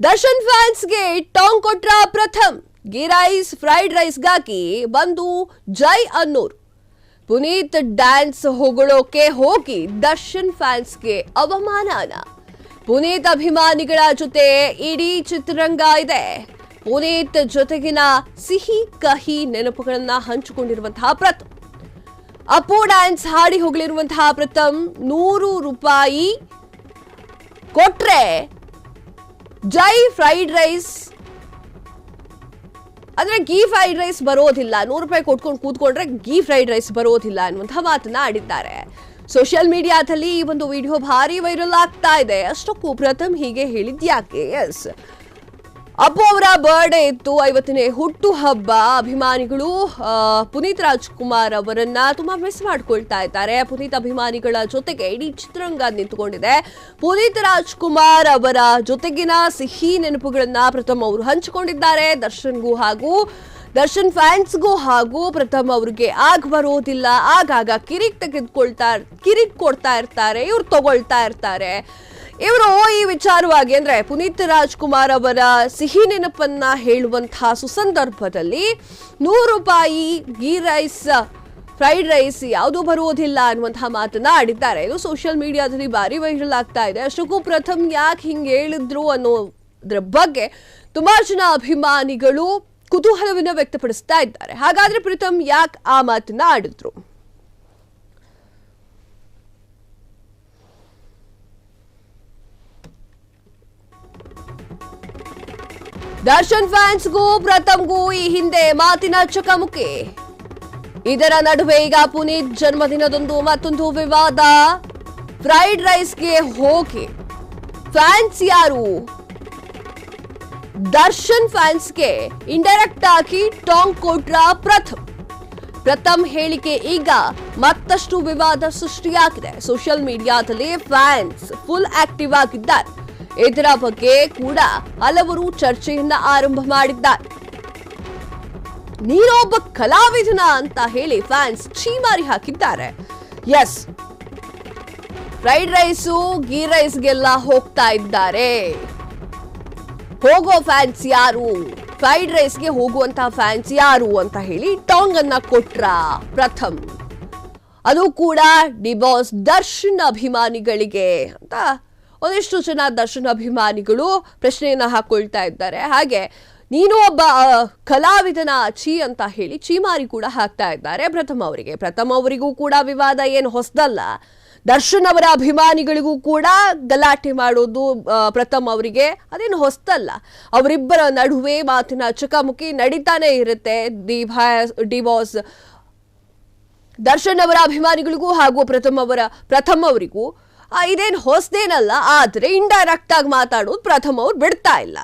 ದರ್ಶನ್ ಫ್ಯಾನ್ಸ್ಗೆ ಟಾಂಗ್ ಕೊಟ್ರ ಪ್ರಥಮ್ ghee rice fried ರೈಸ್ಗಾಗಿ ಬಂದು ಜೈ ಅನ್ನೋರು. ಪುನೀತ್ ಡ್ಯಾನ್ಸ್ ಹೊಗಳೋಕೆ ಹೋಗಿ ದರ್ಶನ್ ಫ್ಯಾನ್ಸ್ಗೆ ಅವಮಾನನ. ಪುನೀತ್ ಅಭಿಮಾನಿಗಳ ಜೊತೆ ಇಡೀ ಚಿತ್ರರಂಗ ಇದೆ. ಪುನೀತ್ ಜೊತೆಗಿನ ಸಿಹಿ ಕಹಿ ನೆನಪುಗಳನ್ನ ಹಂಚಿಕೊಂಡಿರುವಂತಹ ಪ್ರಥಮ್. ಅಪ್ಪು ಡ್ಯಾನ್ಸ್ ಹಾಡಿ ಹೋಗಲಿರುವಂತಹ ಪ್ರಥಮ್ 100 ರೂಪಾಯಿ ಕೊಟ್ರೆ ಜೈ ಫ್ರೈಡ್ ರೈಸ್ ಅಂದ್ರೆ ಗೀ ಫ್ರೈಡ್ ರೈಸ್ ಬರೋದಿಲ್ಲ, 100 ರೂಪಾಯಿ ಕೊಟ್ಕೊಂಡು ಕೂತ್ಕೊಂಡ್ರೆ ಗೀ ಫ್ರೈಡ್ ರೈಸ್ ಬರೋದಿಲ್ಲ ಅನ್ನುವಂತಹ ಮಾತನ್ನ ಆಡಿದ್ದಾರೆ. ಸೋಷಿಯಲ್ ಮೀಡಿಯಾದಲ್ಲಿ ಈ ಒಂದು ವಿಡಿಯೋ ಭಾರಿ ವೈರಲ್ ಆಗ್ತಾ ಇದೆ. ಅಷ್ಟಕ್ಕೂ ಪ್ರಥಮ್ ಹೀಗೆ ಹೇಳಿದ್ಯಾಕೆ? ಎಸ್, ಅಪ್ಪು ಅವರ ಬರ್ಡೇ ಇತ್ತು, 50ನೇ ಹುಟ್ಟು ಹಬ್ಬ. ಅಭಿಮಾನಿಗಳು ಪುನೀತ್ ರಾಜ್ಕುಮಾರ್ ಅವರನ್ನ ತುಂಬಾ ಮಿಸ್ ಮಾಡ್ಕೊಳ್ತಾ ಇದ್ದಾರೆ. ಪುನೀತ್ ಅಭಿಮಾನಿಗಳ ಜೊತೆಗೆ ಇಡೀ ಚಿತ್ರರಂಗ ನಿಂತುಕೊಂಡಿದೆ. ಪುನೀತ್ ರಾಜ್ಕುಮಾರ್ ಅವರ ಜೊತೆಗಿನ ಸಿಹಿ ನೆನಪುಗಳನ್ನ ಪ್ರಥಮ್ ಅವರು ಹಂಚಿಕೊಂಡಿದ್ದಾರೆ. ದರ್ಶನ್ಗೂ ಹಾಗೂ ದರ್ಶನ್ ಫ್ಯಾನ್ಸ್ಗೂ ಹಾಗೂ ಪ್ರಥಮ್ ಅವ್ರಿಗೆ ಬರೋದಿಲ್ಲ, ಆಗಾಗ ಕಿರಿಕ್ ಕೊಡ್ತಾ ಇರ್ತಾರೆ, ಇವ್ರು ತಗೊಳ್ತಾ ಇರ್ತಾರೆ. ಇವರು ಈ ವಿಚಾರವಾಗಿ ಅಂದ್ರೆ ಪುನೀತ್ ರಾಜ್ಕುಮಾರ್ ಅವರ ಸಿಹಿ ನೆನಪನ್ನ ಹೇಳುವಂತಹ ಸುಸಂದರ್ಭದಲ್ಲಿ 100 ರೂಪಾಯಿ ಗೀ ರೈಸ್ ಫ್ರೈಡ್ ರೈಸ್ ಯಾವುದು ಬರುವುದಿಲ್ಲ ಅನ್ನುವಂತಹ ಮಾತನ್ನ ಆಡಿದ್ದಾರೆ. ಇದು ಸೋಷಿಯಲ್ ಮೀಡಿಯಾದಲ್ಲಿ ಭಾರಿ ವೈರಲ್ ಆಗ್ತಾ ಇದೆ. ಅಷ್ಟಕ್ಕೂ ಪ್ರಥಮ್ ಯಾಕೆ ಹಿಂಗೆ ಹೇಳಿದ್ರು ಅನ್ನೋದ್ರ ಬಗ್ಗೆ ತುಂಬಾ ಜನ ಅಭಿಮಾನಿಗಳು ಕುತೂಹಲವನ್ನ ವ್ಯಕ್ತಪಡಿಸ್ತಾ ಇದ್ದಾರೆ. ಹಾಗಾದ್ರೆ ಪ್ರಥಮ್ ಯಾಕೆ ಆ ಮಾತನ್ನ ಆಡಿದ್ರು? ದರ್ಶನ್ ಫ್ಯಾನ್ಸ್ಗೂ ಪ್ರಥಮ್ಗೂ ಈ ಹಿಂದೆ ಮಾತಿನ ಚಕಮಕಿ. ಇದರ ನಡುವೆ ಈಗ ಪುನೀತ್ ಜನ್ಮದಿನದಂದು ಮತ್ತೊಂದು ವಿವಾದ. ಫ್ರೈಡ್ ರೈಸ್ಗೆ ಹೋಗಿ ಫ್ಯಾನ್ಸ್ ಯಾರು? ದರ್ಶನ್ ಫ್ಯಾನ್ಸ್ಗೆ ಇಂಡೈರೆಕ್ಟ್ ಆಗಿ ಟಾಂಗ್ ಕೊಟ್ರ ಪ್ರಥಮ್ ಹೇಳಿಕೆ ಈಗ ಮತ್ತಷ್ಟು ವಿವಾದ ಸೃಷ್ಟಿಯಾಗಿದೆ. ಸೋಷಿಯಲ್ ಮೀಡಿಯಾದಲ್ಲಿ ಫ್ಯಾನ್ಸ್ ಫುಲ್ ಆಕ್ಟಿವ್ ಆಗಿದ್ದಾರೆ. ಇದರ ಬಗ್ಗೆ ಕೂಡ ಹಲವರು ಚರ್ಚೆಯನ್ನ ಆರಂಭ ಮಾಡಿದ್ದಾರೆ. ನೀನೊಬ್ಬ ಕಲಾವಿದನ ಅಂತ ಹೇಳಿ ಫ್ಯಾನ್ಸ್ ಛೀಮಾರಿ ಹಾಕಿದ್ದಾರೆ. ಎಸ್, ಫ್ರೈಡ್ ರೈಸು ಗೀ ರೈಸ್ಗೆಲ್ಲ ಹೋಗ್ತಾ ಇದ್ದಾರೆ. ಹೋಗೋ ಫ್ಯಾನ್ಸ್ ಯಾರು? ಫ್ರೈಡ್ ರೈಸ್ಗೆ ಹೋಗುವಂತಹ ಫ್ಯಾನ್ಸ್ ಯಾರು ಅಂತ ಹೇಳಿ ಟಾಂಗ್ ಅನ್ನ ಕೊಟ್ರ ಪ್ರಥಮ್. ಅದು ಕೂಡ ಡಿ ಬಾಸ್ ದರ್ಶನ್ ಅಭಿಮಾನಿಗಳಿಗೆ ಅಂತ ಒಂದಿಷ್ಟು ಜನ ದರ್ಶನ್ ಅಭಿಮಾನಿಗಳು ಪ್ರಶ್ನೆಯನ್ನ ಹಾಕೊಳ್ತಾ ಇದ್ದಾರೆ. ಹಾಗೆ ನೀನು ಒಬ್ಬ ಕಲಾವಿದನ ಛೀ ಅಂತ ಹೇಳಿ ಛೀಮಾರಿ ಕೂಡ ಹಾಕ್ತಾ ಇದ್ದಾರೆ ಪ್ರಥಮ್ ಅವರಿಗೆ. ಪ್ರಥಮ್ ಅವರಿಗೂ ಕೂಡ ವಿವಾದ ಏನು ಹೊಸದಲ್ಲ. ದರ್ಶನ್ ಅವರ ಅಭಿಮಾನಿಗಳಿಗೂ ಕೂಡ ಗಲಾಟೆ ಮಾಡೋದು ಪ್ರಥಮ್ ಅವರಿಗೆ ಅದೇನು ಹೊಸದಲ್ಲ. ಅವರಿಬ್ಬರ ನಡುವೆ ಮಾತಿನ ಚಕಮಕಿ ನಡೀತಾನೆ ಇರುತ್ತೆ. ಡಿ ಬಾಸ್ ದರ್ಶನ್ ಅವರ ಅಭಿಮಾನಿಗಳಿಗೂ ಹಾಗೂ ಪ್ರಥಮ್ ಅವರಿಗೂ ಇದೇನು ಹೊಸದೇನಲ್ಲ. ಆದ್ರೆ ಇಂಡೈರೆಕ್ಟ್ ಆಗಿ ಮಾತಾಡೋದು ಪ್ರಥಮ್ ಅವ್ರು ಬಿಡ್ತಾ ಇಲ್ಲ.